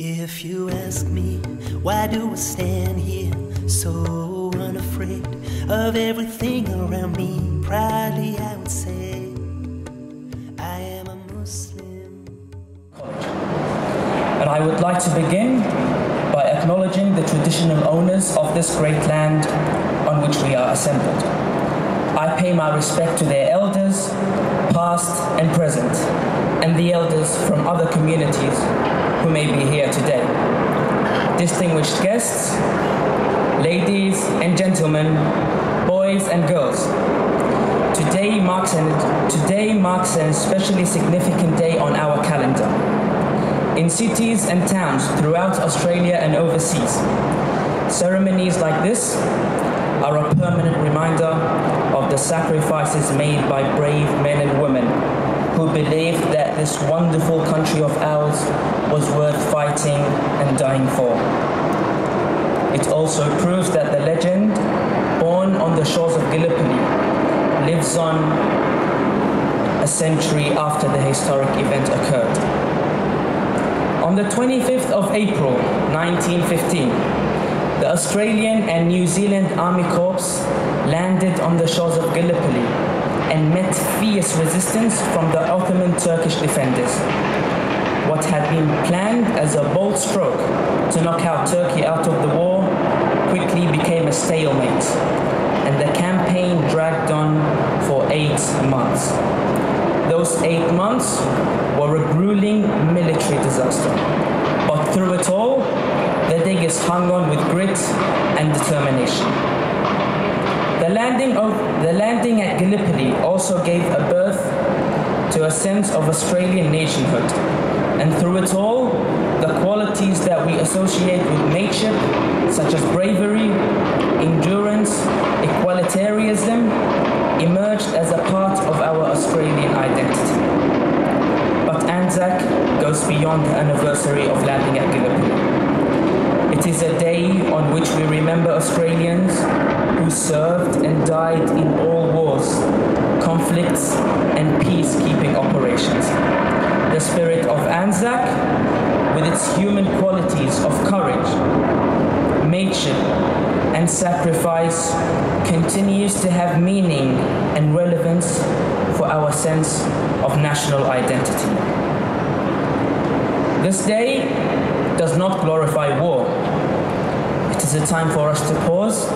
If you ask me, why do I stand here so unafraid of everything around me? Proudly I would say, I am a Muslim. And I would like to begin by acknowledging the traditional owners of this great land on which we are assembled. I pay my respect to their elders, past and present, and the elders from other communities who may be here today. Distinguished guests, ladies and gentlemen, boys and girls, today marks an especially significant day on our calendar. In cities and towns throughout Australia and overseas, ceremonies like this are a permanent reminder of the sacrifices made by brave men and women who believed that this wonderful country of ours was worth fighting and dying for. It also proves that the legend, born on the shores of Gallipoli, lives on a century after the historic event occurred. On the 25th of April 1915, the Australian and New Zealand Army Corps landed on the shores of Gallipoli and met fierce resistance from the Ottoman Turkish defenders. What had been planned as a bold stroke to knock out Turkey out of the war quickly became a stalemate, and the campaign dragged on for 8 months. Those 8 months were a grueling military disaster, but through it all, the diggers hung on with grit and determination. The landing at Gallipoli also gave a birth to a sense of Australian nationhood, and through it all, the qualities that we associate with mateship, such as bravery, endurance, equalitarianism, emerged as a part of our Australian identity. But ANZAC goes beyond the anniversary of landing at Gallipoli. It is a day on which we remember Australians who served and died in all wars, conflicts, and peacekeeping operations. The spirit of ANZAC, with its human qualities of courage, mateship, and sacrifice, continues to have meaning and relevance for our sense of national identity. This day does not glorify war. It is a time for us to pause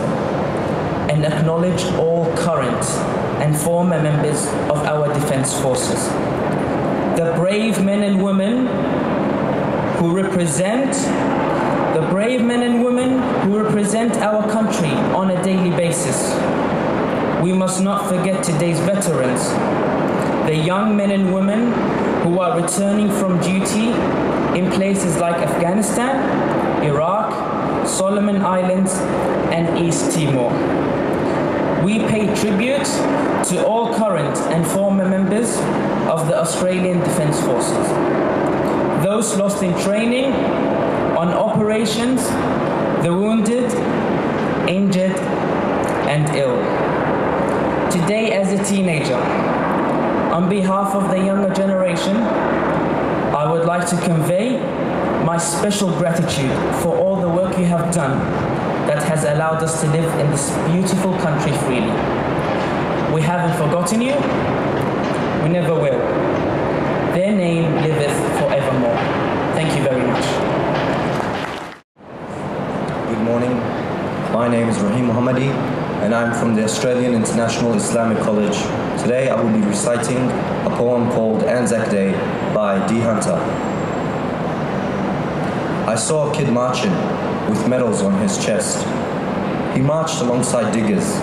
and acknowledge all current and former members of our defense forces. The brave men and women who represent our country on a daily basis. We must not forget today's veterans, the young men and women who are returning from duty in places like Afghanistan, Iraq, Solomon Islands, and East Timor. We pay tribute to all current and former members of the Australian Defence Forces, those lost in training, on operations, the wounded, injured, and ill. Today, as a teenager, on behalf of the younger generation, I would like to convey my special gratitude for all the work you have done that has allowed us to live in this beautiful country freely. We haven't forgotten you, we never will. Their name liveth forevermore. Thank you very much. Good morning, my name is Rahim and I'm from the Australian International Islamic College. Today I will be reciting a poem called ANZAC Day by D. Hunter. I saw a kid marching with medals on his chest. He marched alongside diggers,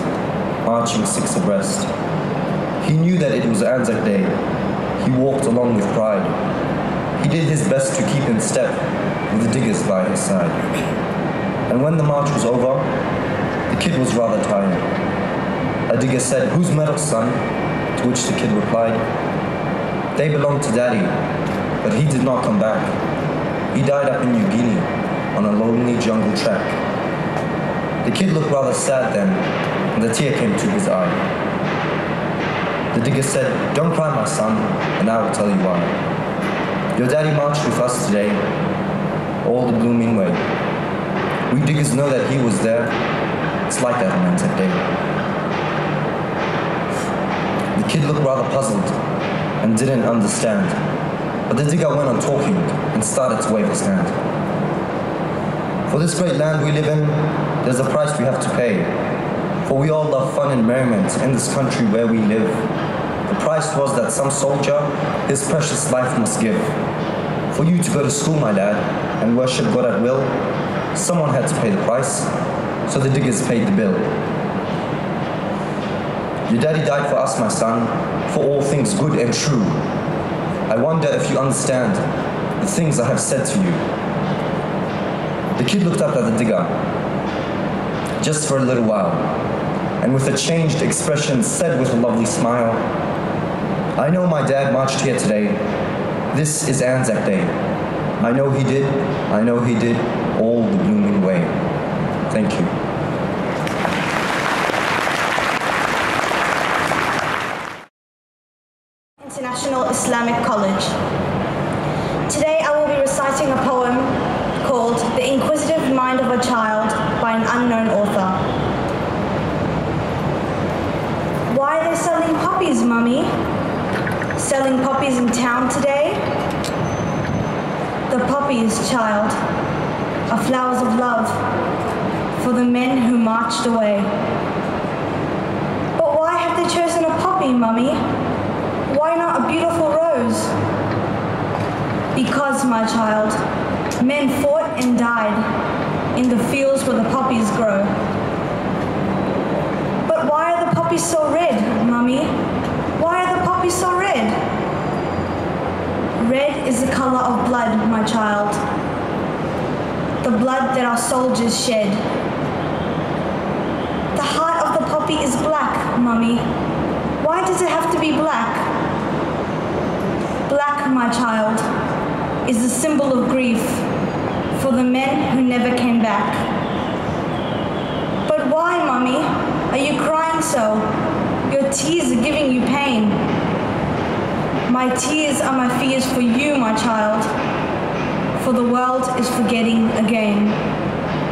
marching 6 abreast. He knew that it was ANZAC Day. He walked along with pride. He did his best to keep in step with the diggers by his side. And when the march was over, the kid was rather tired. A digger said, "Whose medals, son?" To which the kid replied, "They belong to Daddy, but he did not come back. He died up in New Guinea on a lonely jungle track." The kid looked rather sad then, and the tear came to his eye. The digger said, "Don't cry, my son, and I will tell you why. Your daddy marched with us today, all the blooming way. We diggers know that he was there. It's like that on ANZAC Day. The kid looked rather puzzled and didn't understand, but the digger went on talking and started to wave his hand. For this great land we live in, there's a price we have to pay. For we all love fun and merriment in this country where we live. The price was that some soldier his precious life must give. For you to go to school, my lad, and worship God at will, someone had to pay the price, so the diggers paid the bill. Your daddy died for us, my son, for all things good and true. I wonder if you understand the things I have said to you. The kid looked up at the digger, just for a little while, and with a changed expression said with a lovely smile, I know my dad marched here today. This is ANZAC Day. I know he did all the blooming way. Thank you. International Islamic College. Today I will be reciting a poem called The Inquisitive Mind of a Child by an unknown author. Why are they selling poppies, Mummy? Selling poppies in town today? The poppies, child, are flowers of love for the men who marched away. But why have they chosen a poppy, Mummy? Why not a beautiful rose? Because, my child, men fought and died in the fields where the poppies grow. But why are the poppies so red, Mummy? Why are the poppies so red? Red is the color of blood, my child. The blood that our soldiers shed. The heart of the poppy is black, Mummy. Why does it have to be black? Black, my child, is the symbol of grief for the men who never came back. But why, Mummy, are you crying so? Your tears are giving you pain. My tears are my fears for you, my child, for the world is forgetting again.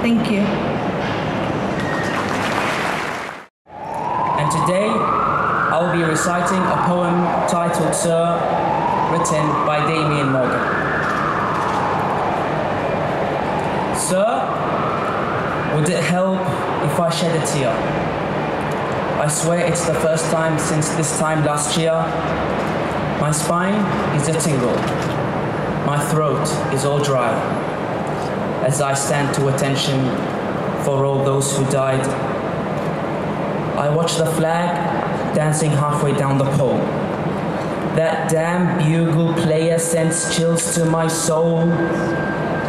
Thank you. And today, I will be reciting a poem titled Sir, written by Damian Morgan. Sir, would it help if I shed a tear? I swear it's the first time since this time last year. My spine is a tingle. My throat is all dry as I stand to attention for all those who died. I watch the flag dancing halfway down the pole. That damn bugle player sends chills to my soul.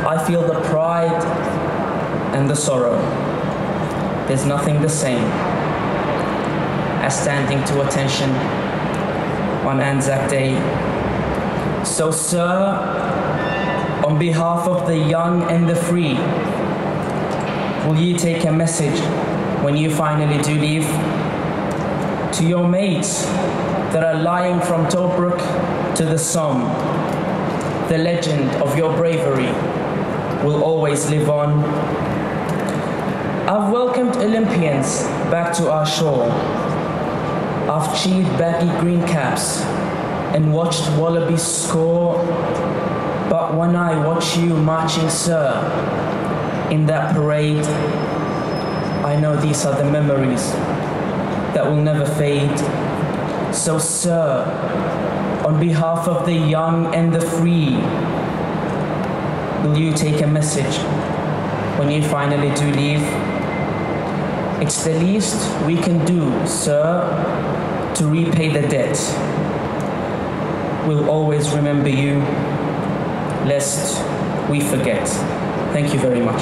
I feel the pride and the sorrow. There's nothing the same as standing to attention on ANZAC Day. So, sir, on behalf of the young and the free, will you take a message when you finally do leave? To your mates that are lying from Tobruk to the Somme, the legend of your bravery will always live on. I've welcomed Olympians back to our shore. I've cheered baggy green caps and watched wallabies score. But when I watch you marching, sir, in that parade, I know these are the memories that will never fade. So, sir, on behalf of the young and the free, will you take a message when you finally do leave? It's the least we can do, sir, to repay the debt. We'll always remember you, lest we forget. Thank you very much.